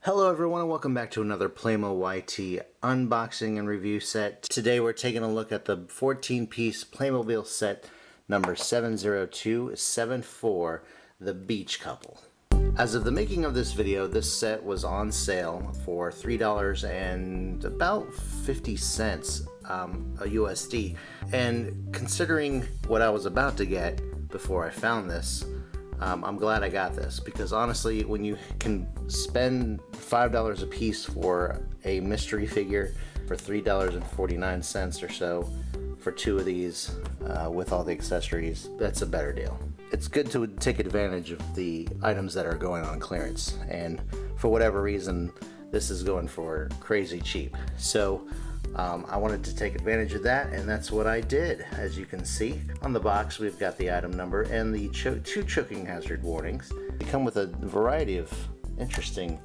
Hello everyone and welcome back to another PlaymoYT unboxing and review set. Today we're taking a look at the 14-piece Playmobil set number 70274, the Beach Couple. As of the making of this video, this set was on sale for $3 and about 50 cents a USD. And considering what I was about to get before I found this, I'm glad I got this, because honestly, when you can spend $5 a piece for a mystery figure for $3.49 or so for two of these with all the accessories, that's a better deal. It's good to take advantage of the items that are going on clearance, and for whatever reason, this is going for crazy cheap. So I wanted to take advantage of that, and that's what I did. As you can see on the box, we've got the item number and the two choking hazard warnings. They come with a variety of interesting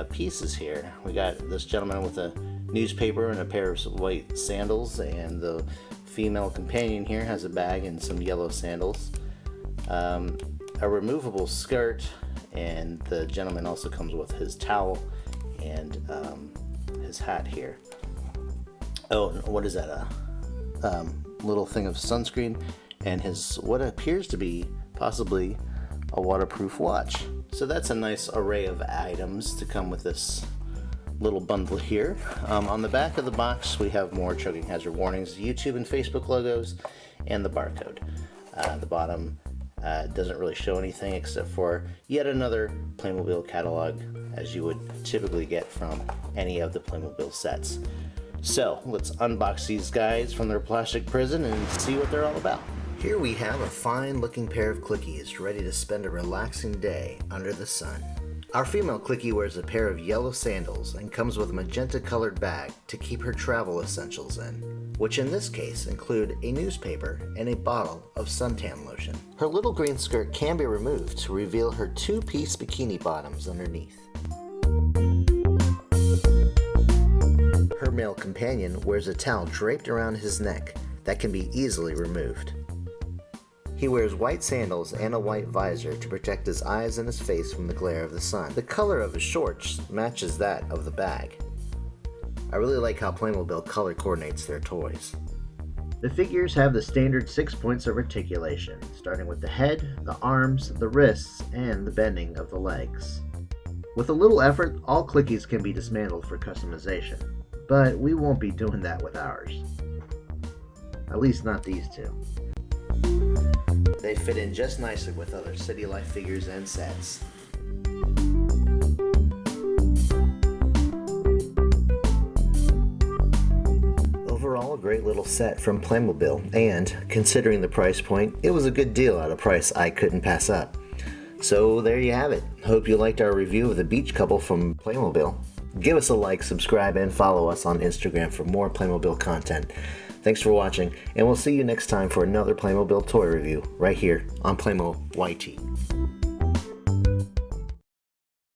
pieces here. We got this gentleman with a newspaper and a pair of white sandals, and the female companion here has a bag and some yellow sandals. A removable skirt, and the gentleman also comes with his towel and his hat here. Oh, what is that? A little thing of sunscreen, and his what appears to be possibly a waterproof watch. So that's a nice array of items to come with this little bundle here. On the back of the box, we have more choking hazard warnings, YouTube and Facebook logos, and the barcode. The bottom doesn't really show anything except for yet another Playmobil catalog, as you would typically get from any of the Playmobil sets. So let's unbox these guys from their plastic prison and see what they're all about. Here we have a fine looking pair of clickies ready to spend a relaxing day under the sun. Our female clicky wears a pair of yellow sandals and comes with a magenta colored bag to keep her travel essentials in, which in this case include a newspaper and a bottle of suntan lotion. Her little green skirt can be removed to reveal her two-piece bikini bottoms underneath. Her male companion wears a towel draped around his neck that can be easily removed. He wears white sandals and a white visor to protect his eyes and his face from the glare of the sun. The color of his shorts matches that of the bag. I really like how Playmobil color coordinates their toys. The figures have the standard 6 points of articulation, starting with the head, the arms, the wrists, and the bending of the legs. With a little effort, all clickies can be dismantled for customization, but we won't be doing that with ours. At least not these two. They fit in just nicely with other City Life figures and sets. Overall, a great little set from Playmobil, and considering the price point, it was a good deal at a price I couldn't pass up. So there you have it. Hope you liked our review of the Beach Couple from Playmobil. Give us a like, subscribe, and follow us on Instagram for more Playmobil content. Thanks for watching, and we'll see you next time for another Playmobil toy review right here on PlaymoYT.